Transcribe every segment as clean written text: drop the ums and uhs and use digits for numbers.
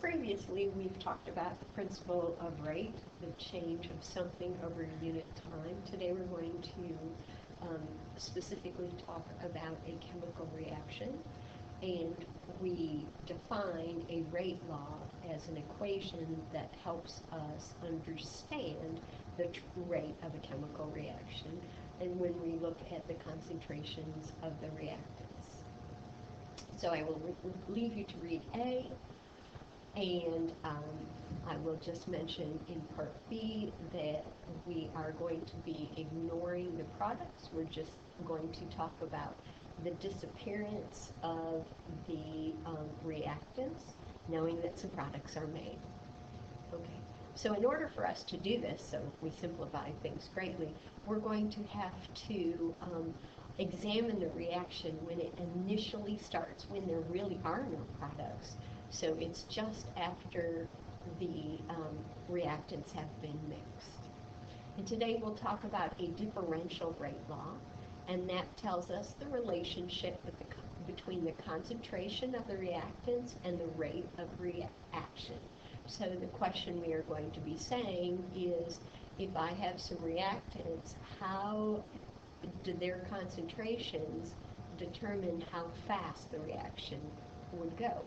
Previously, we've talked about the principle of rate, the change of something over a unit time. Today we're going to specifically talk about a chemical reaction, and we define a rate law as an equation that helps us understand the rate of a chemical reaction, and when we look at the concentrations of the reactants. So I will leave you to read A, and I will just mention in part B that we are going to be ignoring the products. We're just going to talk about the disappearance of the reactants, knowing that some products are made. Okay, so in order for us to do this, so we simplify things greatly, we're going to have to examine the reaction when it initially starts, when there really are no products. So it's just after the reactants have been mixed. And today we'll talk about a differential rate law, and that tells us the relationship between the concentration of the reactants and the rate of reaction. So the question we are going to be saying is, if I have some reactants, how do their concentrations determine how fast the reaction would go?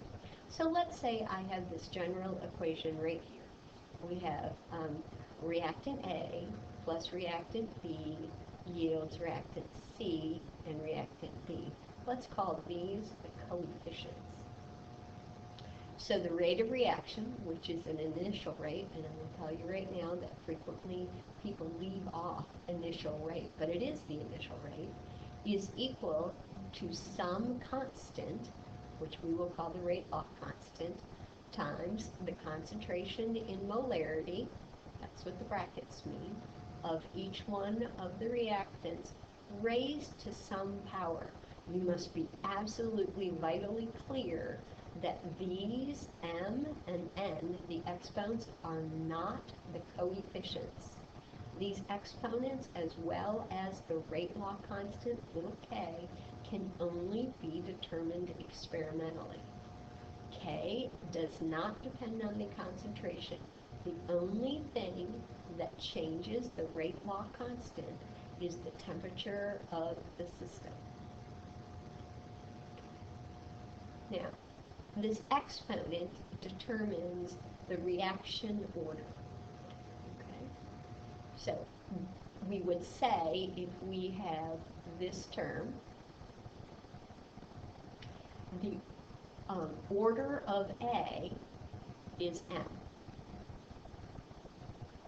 So let's say I have this general equation right here. We have reactant A plus reactant B yields reactant C and reactant D. Let's call these the coefficients. So the rate of reaction, which is an initial rate, and I will tell you right now that frequently people leave off initial rate, but it is the initial rate, is equal to some constant, which we will call the rate law constant, times the concentration in molarity, that's what the brackets mean, of each one of the reactants raised to some power. You must be absolutely vitally clear that these m and n, the exponents, are not the coefficients. These exponents, as well as the rate law constant, little k, can only be determined experimentally. K does not depend on the concentration. The only thing that changes the rate law constant is the temperature of the system. Now, this exponent determines the reaction order. Okay? So we would say if we have this term, the order of A is M.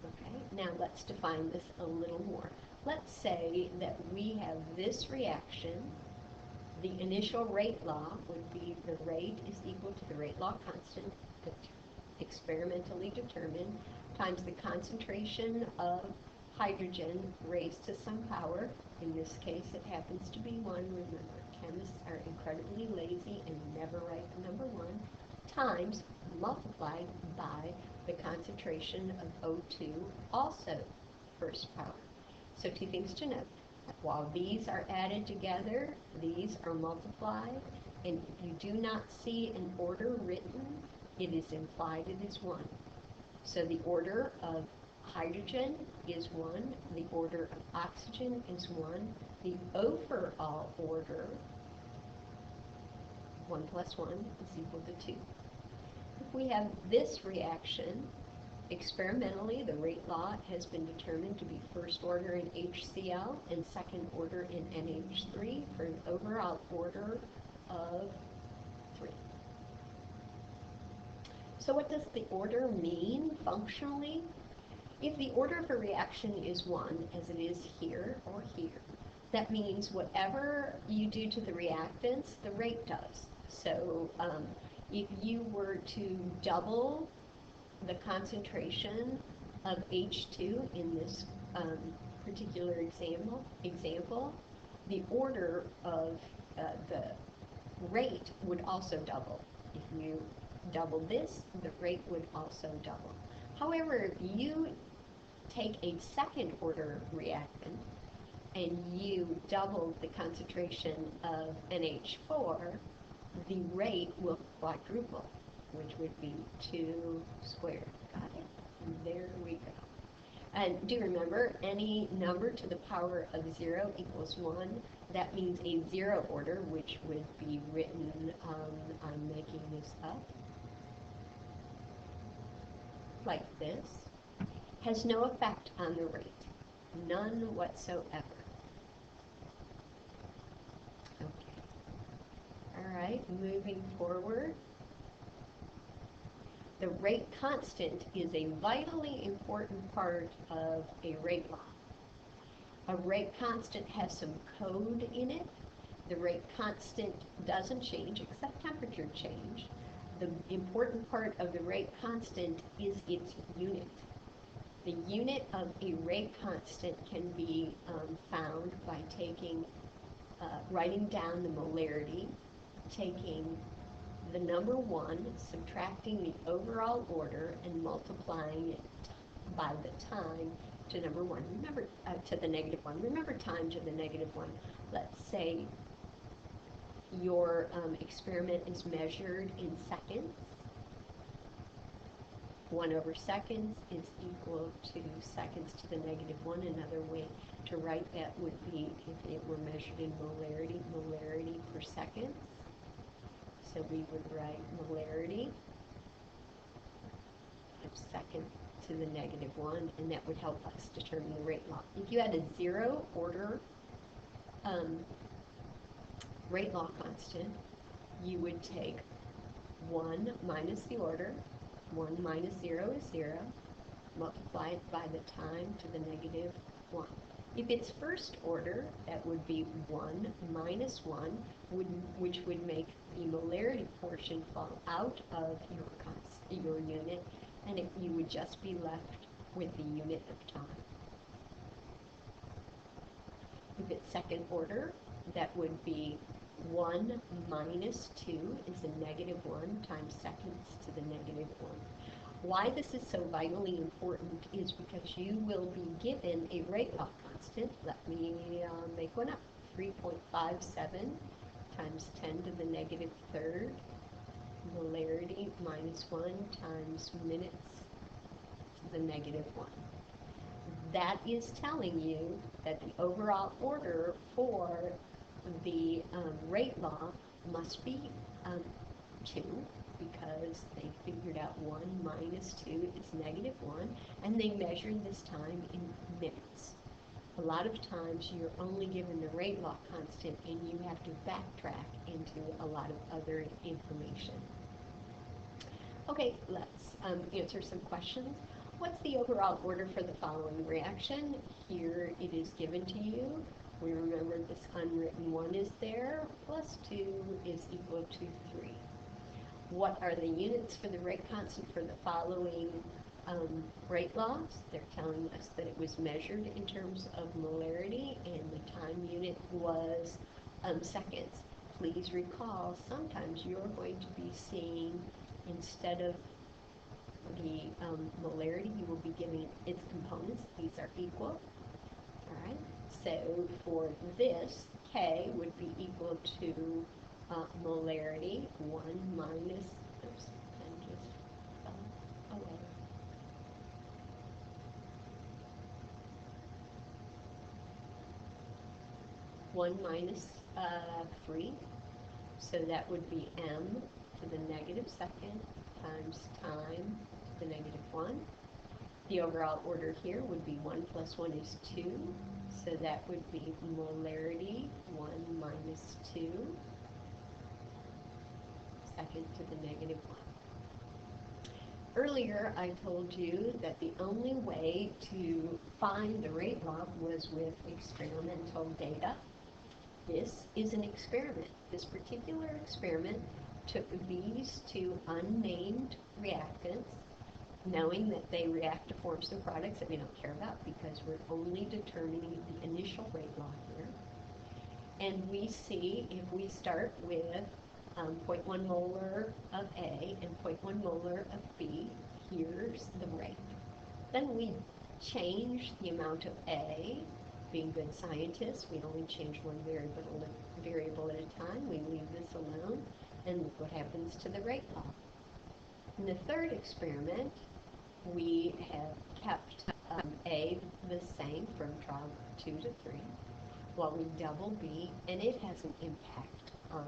Okay, now let's define this a little more. Let's say that we have this reaction. The initial rate law would be the rate is equal to the rate law constant, experimentally determined, times the concentration of hydrogen raised to some power. In this case, it happens to be 1. Remember, chemists are incredibly lazy and never write the number 1, times multiplied by the concentration of O2, also first power. So two things to note. While these are added together, these are multiplied, and if you do not see an order written, it is implied it is 1. So the order of hydrogen is 1, the order of oxygen is 1, the overall order, 1 plus 1 is equal to 2. If we have this reaction, experimentally, the rate law has been determined to be first order in HCl and second order in NH3 for an overall order of 3. So what does the order mean functionally? If the order of a reaction is 1, as it is here or here, that means whatever you do to the reactants, the rate does. So if you were to double the concentration of H2 in this particular example, the order of the rate would also double. If you double this, the rate would also double. However, if you take a second order reactant and you double the concentration of NH4, the rate will quadruple. which would be 2 squared. Got it? And there we go. And do remember, any number to the power of 0 equals 1. That means a 0 order, which would be written, I'm making this up, like this, has no effect on the rate. None whatsoever. Okay. All right, moving forward. The rate constant is a vitally important part of a rate law. A rate constant has some code in it. The rate constant doesn't change except temperature change. The important part of the rate constant is its unit. The unit of a rate constant can be found by writing down the molarity, taking the number 1, subtracting the overall order, and multiplying it by the time to number 1. Remember, to the negative 1. Remember time to the negative 1. Let's say your experiment is measured in seconds. 1 over seconds is equal to seconds to the negative 1. Another way to write that would be if it were measured in molarity, molarity per second. So we would write molarity of second to the negative 1, and that would help us determine the rate law. If you had a 0 order rate law constant, you would take 1 minus the order. 1 minus 0 is 0. Multiply it by the time to the negative 1. If it's first order, that would be 1 minus 1, which would make the molarity portion fall out of your unit, and you would just be left with the unit of time. If it's second order, that would be 1 minus 2 is a negative 1 times seconds to the negative 1. Why this is so vitally important is because you will be given a rate law constant. Let me make one up. 3.57 times 10 to the negative third. Molarity minus 1 times minutes to the negative 1. That is telling you that the overall order for the rate law must be 2, because they figured out 1 minus 2 is negative 1, and they measured this time in minutes. A lot of times you're only given the rate law constant and you have to backtrack into a lot of other information. Okay, let's answer some questions. What's the overall order for the following reaction? Here it is given to you. We remember this unwritten 1 is there, plus 2 is equal to 3. What are the units for the rate constant for the following rate laws? They're telling us that it was measured in terms of molarity, and the time unit was seconds. Please recall, sometimes you're going to be seeing, instead of the molarity, you will be giving its components. These are equal. All right. So for this, K would be equal to molarity 1 minus, oops, pen just fell away. 1 minus 3, so that would be m to the negative second times time to the negative 1. The overall order here would be 1 plus 1 is 2, so that would be molarity 1 minus 2, second to the negative 1. Earlier, I told you that the only way to find the rate law was with experimental data. This is an experiment. This particular experiment took these 2 unnamed reactants, knowing that they react to forms of products that we don't care about because we're only determining the initial rate law here. And we see if we start with 0.1 molar of A and 0.1 molar of B, here's the rate. Then we change the amount of A. Being good scientists, we only change one variable at a time. We leave this alone, and look what happens to the rate law. the third experiment, we have kept A the same from trial 2 to 3, while we double B, and it has an impact on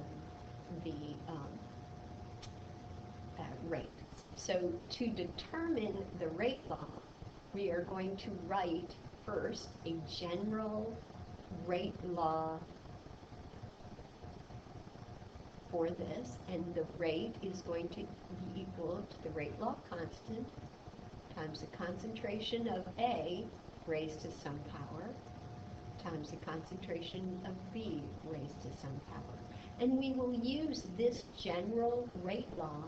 the rate. So to determine the rate law, we are going to write first a general rate law for this, and the rate is going to be equal to the rate law constant times the concentration of A raised to some power times the concentration of B raised to some power. And we will use this general rate law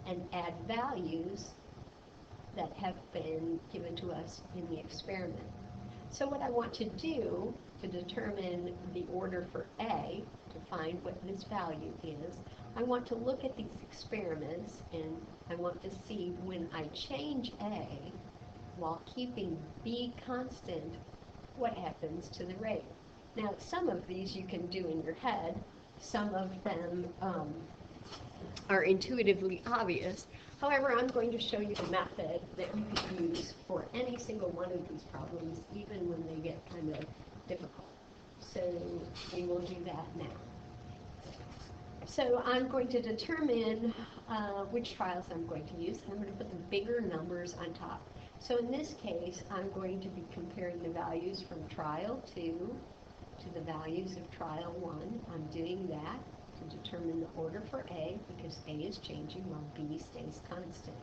and add values that have been given to us in the experiment. So what I want to do to determine the order for A, to find what this value is, I want to look at these experiments and I want to see when I change A while keeping B constant, what happens to the rate. Now, some of these you can do in your head. Some of them are intuitively obvious. However, I'm going to show you a method that you can use for any single one of these problems, even when they get kind of difficult. So we will do that now. So I'm going to determine which trials I'm going to use, and I'm going to put the bigger numbers on top. So in this case, I'm going to be comparing the values from trial 2 to the values of trial 1. I'm doing that to determine the order for A, because A is changing while B stays constant.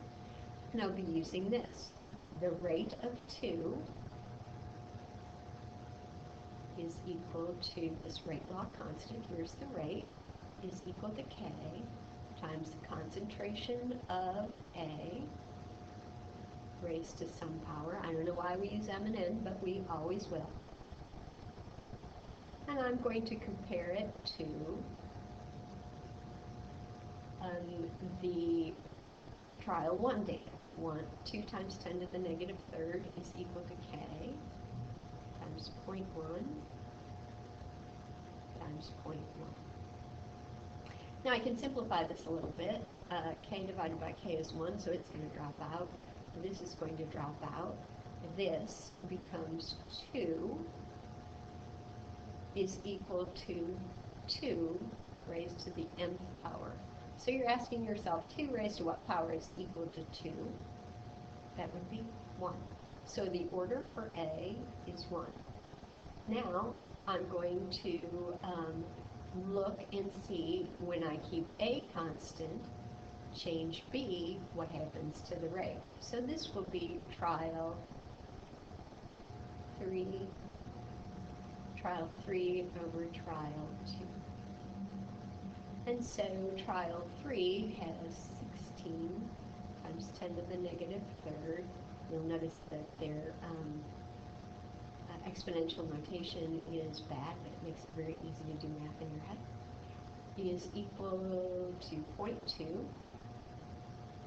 And I'll be using this. The rate of 2 is equal to this rate law constant. Here's the rate, is equal to K times the concentration of A raised to some power. I don't know why we use M and N, but we always will. And I'm going to compare it to the trial 1 data. 2 times 10 to the negative third is equal to K times 0.1 times 0.1. Now I can simplify this a little bit. K divided by K is 1, so it's going to drop out. This is going to drop out. This becomes 2 is equal to 2 raised to the nth power. So you're asking yourself, 2 raised to what power is equal to 2? That would be 1. So the order for A is 1. Now I'm going to look and see when I keep A constant, change B, what happens to the rate. So this will be trial 3 over trial 2. And so trial 3 has 16 times 10 to the negative third. You'll notice that their exponential notation is bad, but it makes it very easy to do math in your head, is equal to 0.2.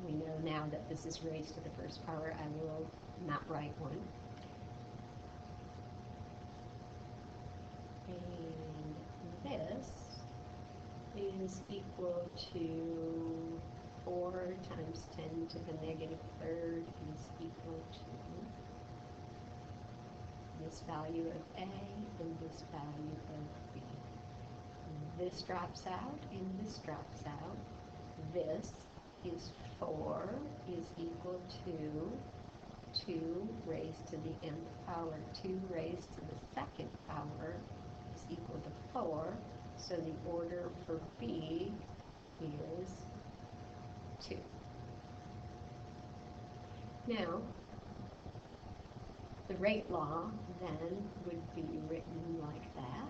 We know now that this is raised to the first power. I will not write 1. And this is equal to 4 times 10 to the negative third is equal to this value of A and this value of B. This drops out and this drops out. This is 4 is equal to 2 raised to the nth power. 2 raised to the second power is equal to 4. So the order for B is 2. Now, the rate law then would be written like that.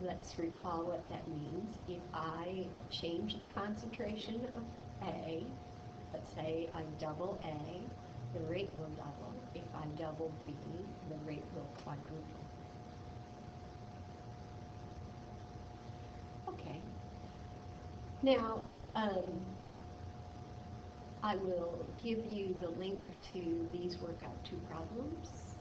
Let's recall what that means. If I change the concentration of A, let's say I double A, the rate will double. If I double B, the rate will quadruple. Okay. Now, I will give you the link to these workout 2 problems.